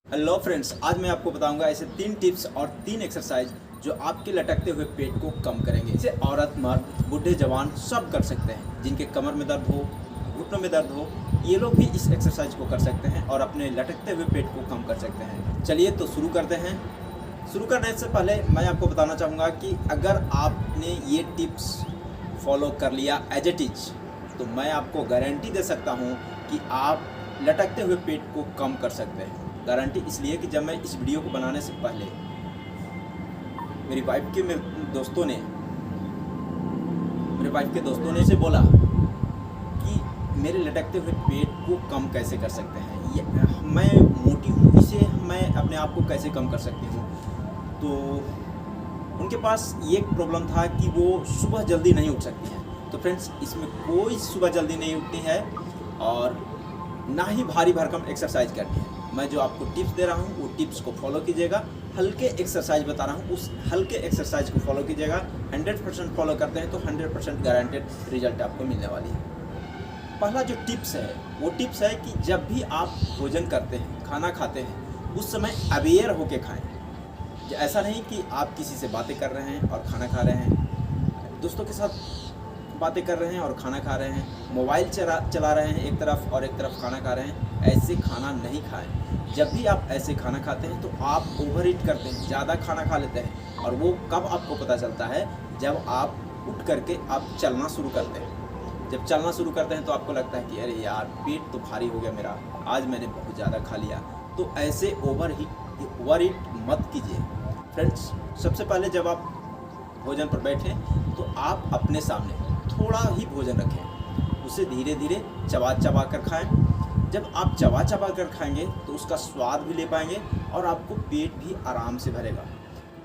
Hello friends, आज मैं आपको बताऊंगा ऐसे 3 टिप्स और 3 एक्सरसाइज जो आपके लटकते हुए पेट को कम करेंगे। इसे औरत, मर्द, बूढ़े, जवान सब कर सकते हैं। जिनके कमर में दर्द हो, घुटनों में दर्द हो, ये लोग भी इस एक्सरसाइज को कर सकते हैं और अपने लटकते हुए पेट को कम कर सकते हैं। चलिए तो शुरू करते हैं। शुरू करने से पहले मैं आपको बताना चाहूँगा कि अगर आपने ये टिप्स फॉलो कर लिया एज इट इज, तो मैं आपको गारंटी दे सकता हूँ कि आप लटकते हुए पेट को कम कर सकते हैं। गारंटी इसलिए कि जब मैं इस वीडियो को बनाने से पहले मेरी वाइफ के दोस्तों ने इसे बोला कि मेरे लटकते हुए पेट को कम कैसे कर सकते हैं, ये मैं मोटी हूँ, इसे मैं अपने आप को कैसे कम कर सकती हूँ। तो उनके पास ये एक प्रॉब्लम था कि वो सुबह जल्दी नहीं उठ सकती हैं। तो फ्रेंड्स, इसमें कोई सुबह जल्दी नहीं उठती है और ना ही भारी भरकम एक्सरसाइज करनी है। मैं जो आपको टिप्स दे रहा हूँ वो टिप्स को फॉलो कीजिएगा। हल्के एक्सरसाइज बता रहा हूँ, उस हल्के एक्सरसाइज को फॉलो कीजिएगा। 100% फॉलो करते हैं तो 100% गारंटेड रिजल्ट आपको मिलने वाली है। पहला जो टिप्स है वो टिप्स है कि जब भी आप भोजन करते हैं, खाना खाते हैं, उस समय अवेयर होके खाएं। ऐसा नहीं कि आप किसी से बातें कर रहे हैं और खाना खा रहे हैं, दोस्तों के साथ बातें कर रहे हैं और खाना खा रहे हैं, मोबाइल चला रहे हैं एक तरफ और एक तरफ खाना खा रहे हैं। ऐसे खाना नहीं खाएं। जब भी आप ऐसे खाना खाते हैं तो आप ओवर ईट करते हैं, ज़्यादा खाना खा लेते हैं। और वो कब आपको पता चलता है? जब आप उठ करके आप चलना शुरू करते हैं। जब चलना शुरू करते हैं तो आपको लगता है कि अरे यार, पेट तो भारी हो गया मेरा, आज मैंने बहुत ज़्यादा खा लिया। तो ऐसे ओवर ईट मत कीजिए। फ्रेंड्स, सबसे पहले जब आप भोजन पर बैठें तो आप अपने सामने थोड़ा ही भोजन रखें, उसे धीरे धीरे चबा चबा कर खाएं। जब आप चबा चबा कर खाएंगे तो उसका स्वाद भी ले पाएंगे और आपको पेट भी आराम से भरेगा।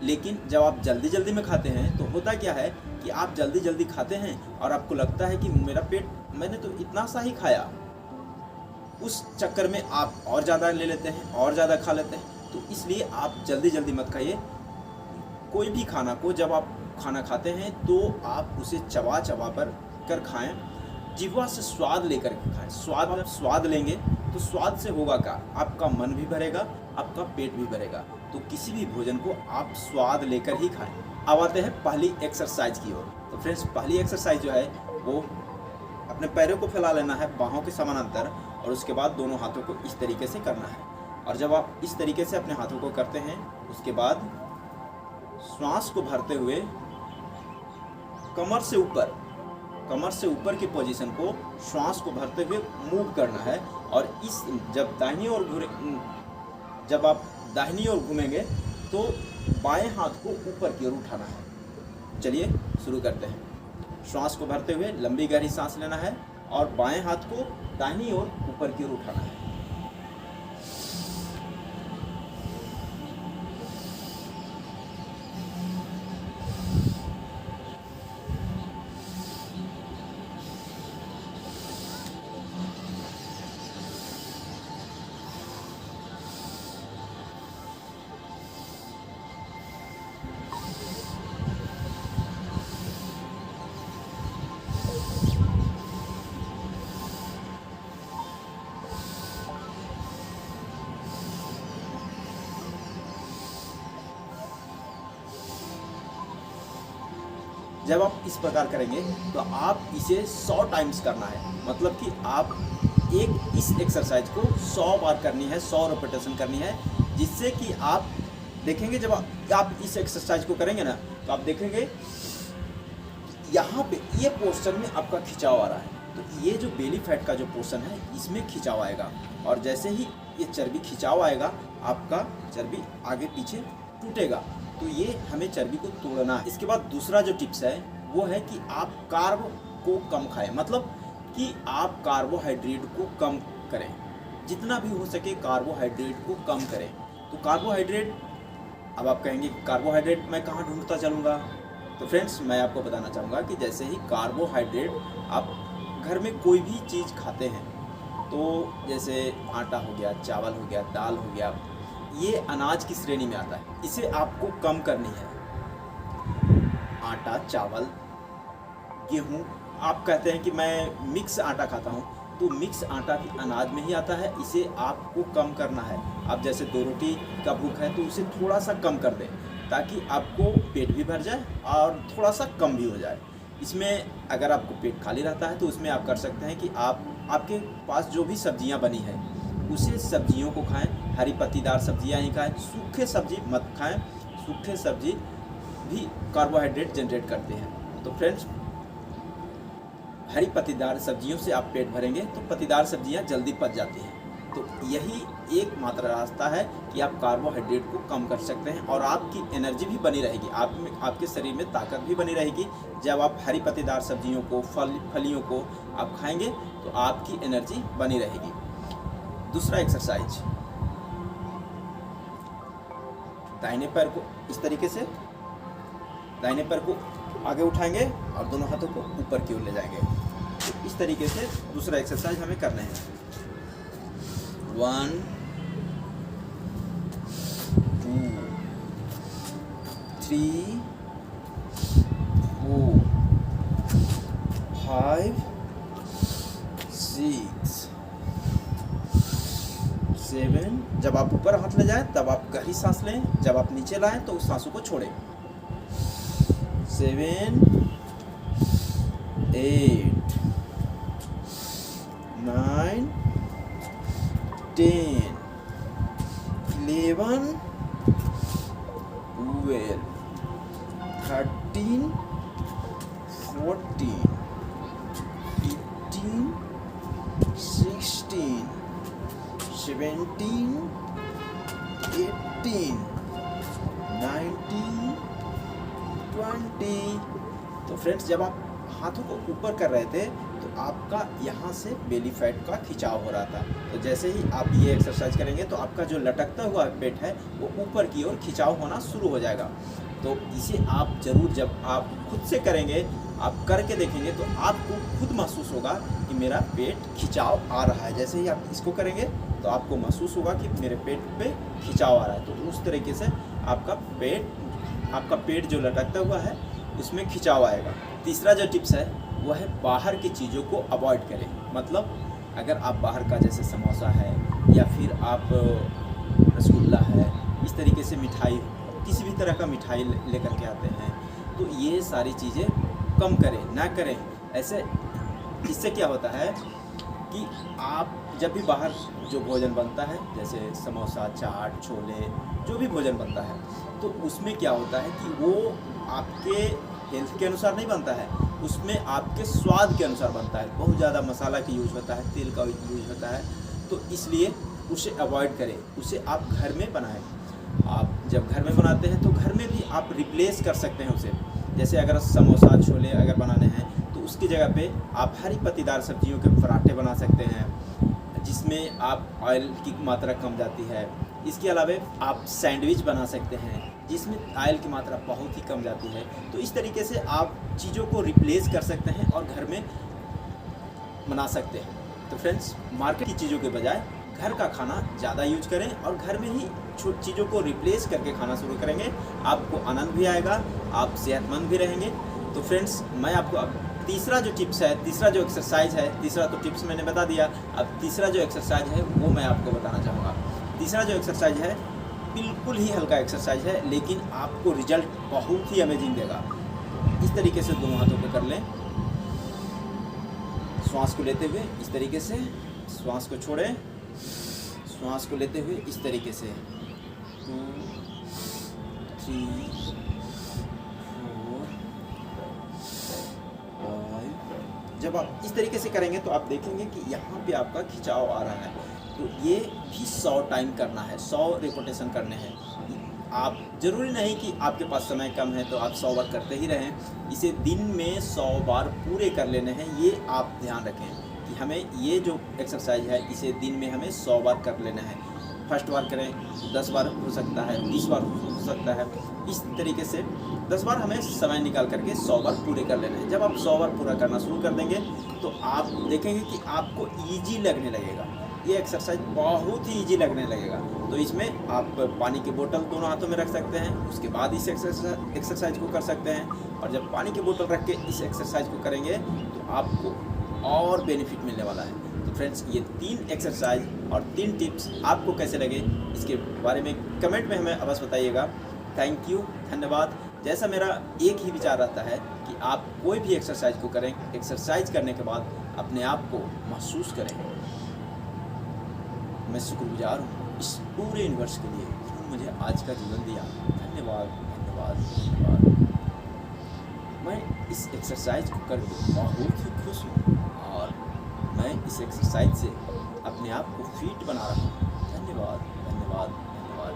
लेकिन जब आप जल्दी जल्दी में खाते हैं तो होता क्या है कि आप जल्दी जल्दी खाते हैं और आपको लगता है कि मेरा पेट, मैंने तो इतना सा ही खाया। उस चक्कर में आप और ज़्यादा ले लेते हैं और ज़्यादा खा लेते हैं। तो इसलिए आप जल्दी जल्दी मत खाइए। कोई भी खाना को जब आप खाना खाते हैं तो आप उसे चबा चबा कर खाएं, जिह्वा से स्वाद लेकर के खाएं। स्वाद लेंगे तो स्वाद से होगा क्या? आपका मन भी भरेगा, आपका पेट भी भरेगा। तो किसी भी भोजन को आप स्वाद लेकर ही खाएं। अब आते हैं पहली एक्सरसाइज की ओर। तो फ्रेंड्स, पहली एक्सरसाइज जो है वो अपने पैरों को फैला लेना है बाहों के समानांतर और उसके बाद दोनों हाथों को इस तरीके से करना है। और जब आप इस तरीके से अपने हाथों को करते हैं, उसके बाद श्वास को भरते हुए कमर से ऊपर की पोजीशन को श्वास को भरते हुए मूव करना है। और इस जब आप दाहिनी ओर घूमेंगे तो बाएं हाथ को ऊपर की ओर उठाना है। चलिए शुरू करते हैं। श्वास को भरते हुए लंबी गहरी सांस लेना है और बाएं हाथ को दाहिनी ओर ऊपर की ओर उठाना है। जब आप इस प्रकार करेंगे तो आप इसे 100 टाइम्स करना है। मतलब कि आप इस एक्सरसाइज को 100 बार करनी है, 100 रिपीटेशन करनी है। जिससे कि आप देखेंगे, जब आप इस एक्सरसाइज को करेंगे ना, तो आप देखेंगे यहाँ पे ये पोर्शन में आपका खिंचाव आ रहा है। तो ये जो बेली फैट का जो पोर्शन है, इसमें खिंचाव आएगा। और जैसे ही ये चर्बी खिंचाव आएगा, आपका चर्बी आगे पीछे टूटेगा। तो ये हमें चर्बी को तोड़ना है। इसके बाद दूसरा जो टिप्स है वो है कि आप कार्ब को कम खाएं। मतलब कि आप कार्बोहाइड्रेट को कम करें, जितना भी हो सके कार्बोहाइड्रेट को कम करें। तो कार्बोहाइड्रेट, अब आप कहेंगे कार्बोहाइड्रेट मैं कहाँ ढूंढता चलूँगा? तो फ्रेंड्स, मैं आपको बताना चाहूँगा कि जैसे ही कार्बोहाइड्रेट आप घर में कोई भी चीज़ खाते हैं, तो जैसे आटा हो गया, चावल हो गया, दाल हो गया, ये अनाज की श्रेणी में आता है। इसे आपको कम करनी है। आटा, चावल, गेहूँ, आप कहते हैं कि मैं मिक्स आटा खाता हूँ, तो मिक्स आटा भी अनाज में ही आता है, इसे आपको कम करना है। आप जैसे 2 रोटी का भूख है तो उसे थोड़ा सा कम कर दें, ताकि आपको पेट भी भर जाए और थोड़ा सा कम भी हो जाए। इसमें अगर आपको पेट खाली रहता है तो उसमें आप कर सकते हैं कि आपके पास जो भी सब्जियां बनी है उसे सब्जियों को खाएं, हरी पत्तीदार सब्जियां ही खाएं, सूखे सब्जी मत खाएं। सूखे सब्जी भी कार्बोहाइड्रेट जनरेट करते हैं। तो फ्रेंड्स, हरी पत्तीदार सब्जियों से आप पेट भरेंगे तो पत्तीदार सब्जियां जल्दी पच जाती हैं। तो यही एकमात्र रास्ता है कि आप कार्बोहाइड्रेट को कम कर सकते हैं और आपकी एनर्जी भी बनी रहेगी, आपके शरीर में ताकत भी बनी रहेगी। जब आप हरी पत्तीदार सब्जियों को, फलियों को आप खाएंगे तो आपकी एनर्जी बनी रहेगी। दूसरा एक्सरसाइज, दाहिने पैर को इस तरीके से, दाहिने पैर को आगे उठाएंगे और दोनों हाथों को ऊपर की ओर ले जाएंगे। तो इस तरीके से दूसरा एक्सरसाइज हमें करना है। 1 2 3 4 5 6 7। जब आप ऊपर हाथ ले जाएं तब आप गहरी सांस लें, जब आप नीचे लाएं तो उस सांसों को छोड़ें। 7 8 9 10 11 12 13 14 15 16 17 18 19 20। तो फ्रेंड्स, जब आप हाथों को ऊपर कर रहे थे तो आपका यहाँ से बेली फैट का खिंचाव हो रहा था। तो जैसे ही आप ये एक्सरसाइज करेंगे तो आपका जो लटकता हुआ पेट है वो ऊपर की ओर खिंचाव होना शुरू हो जाएगा। तो इसे आप ज़रूर, जब आप खुद से करेंगे, आप करके देखेंगे तो आपको खुद महसूस होगा कि मेरा पेट खिंचाव आ रहा है। जैसे ही आप इसको करेंगे तो आपको महसूस होगा कि मेरे पेट पे खिंचाव आ रहा है। तो उस तरीके से आपका पेट जो लटकता हुआ है उसमें खिंचाव आएगा। तीसरा जो टिप्स है वो है बाहर की चीज़ों को अवॉइड करें। मतलब अगर आप बाहर का, जैसे समोसा है या फिर आप रसगुल्ला है, इस तरीके से मिठाई, किसी भी तरह का मिठाई लेकर के आते हैं, तो ये सारी चीज़ें कम करें, ना करें। ऐसे इससे क्या होता है कि आप जब भी बाहर जो भोजन बनता है, जैसे समोसा, चाट, छोले, जो भी भोजन बनता है, तो उसमें क्या होता है कि वो आपके हेल्थ के अनुसार नहीं बनता है, उसमें आपके स्वाद के अनुसार बनता है। बहुत ज़्यादा मसाला की यूज होता है, तेल का यूज होता है, तो इसलिए उसे अवॉइड करें, उसे आप घर में बनाएं। आप जब घर में बनाते हैं तो घर में भी आप रिप्लेस कर सकते हैं उसे। जैसे अगर समोसा, छोले अगर बनाने हैं तो उसकी जगह पे आप हरी पत्तीदार सब्जियों के पराठे बना सकते हैं, जिसमें आप ऑयल की मात्रा कम जाती है। इसके अलावा आप सैंडविच बना सकते हैं जिसमें ऑयल की मात्रा बहुत ही कम जाती है। तो इस तरीके से आप चीज़ों को रिप्लेस कर सकते हैं और घर में बना सकते हैं। तो फ्रेंड्स, मार्केट की चीज़ों के बजाय घर का खाना ज़्यादा यूज करें और घर में ही चीज़ों को रिप्लेस करके खाना शुरू करेंगे, आपको आनंद भी आएगा, आप सेहतमंद भी रहेंगे। तो फ्रेंड्स, मैं आपको अब तीसरा जो टिप्स है, तीसरा जो एक्सरसाइज है, तीसरा तो टिप्स मैंने बता दिया, अब तीसरा जो एक्सरसाइज है वो मैं आपको बताना चाहूँगा। तीसरा जो एक्सरसाइज है बिल्कुल ही हल्का एक्सरसाइज है, लेकिन आपको रिजल्ट बहुत ही अमेजिंग देगा। इस तरीके से दोनों हाथों पे कर लें, श्वास को लेते हुए इस तरीके से, श्वास को छोड़ें, श्वास को लेते हुए इस तरीके से 2 3 4 5। जब आप इस तरीके से करेंगे तो आप देखेंगे कि यहाँ पे आपका खिंचाव आ रहा है। तो ये भी 100 टाइम करना है, 100 रिपोर्टेशन करने हैं। आप ज़रूरी नहीं कि आपके पास समय कम है तो आप 100 बार करते ही रहें, इसे दिन में 100 बार पूरे कर लेने हैं। ये आप ध्यान रखें कि हमें ये जो एक्सरसाइज है इसे दिन में हमें 100 बार कर लेना है। फर्स्ट बार करें 10 बार हो सकता है, 20 बार हो सकता है, इस तरीके से 10 बार हमें समय निकाल करके 100 बार पूरे कर लेना है। जब आप 100 बार पूरा करना शुरू कर देंगे तो आप देखेंगे कि आपको ईजी लगने लगेगा, ये एक्सरसाइज बहुत ही ईजी लगने लगेगा। तो इसमें आप पानी की बोतल दोनों हाथों में रख सकते हैं, उसके बाद इस एक्सरसाइज को कर सकते हैं। और जब पानी की बोतल रख के इस एक्सरसाइज को करेंगे तो आपको और बेनिफिट मिलने वाला है। तो फ्रेंड्स, ये 3 एक्सरसाइज और 3 टिप्स आपको कैसे लगे इसके बारे में कमेंट में हमें अवश्य बताइएगा। थैंक यू, धन्यवाद। जैसा मेरा एक ही विचार रहता है कि आप कोई भी एक्सरसाइज को करें, एक्सरसाइज करने के बाद अपने आप को महसूस करें। मैं शुक्रगुजार हूँ इस पूरे यूनिवर्स के लिए जिन्होंने मुझे आज का जीवन दिया। धन्यवाद, धन्यवाद, धन्यवाद। मैं इस एक्सरसाइज को करके बहुत ही खुश हूँ और मैं इस एक्सरसाइज से अपने आप को फिट बना रहा हूँ। धन्यवाद, धन्यवाद, धन्यवाद।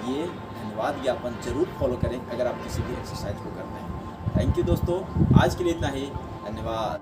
ये धन्यवाद ज्ञापन जरूर फॉलो करें अगर आप किसी भी एक्सरसाइज को करते हैं। थैंक यू दोस्तों, आज के लिए इतना ही। धन्यवाद।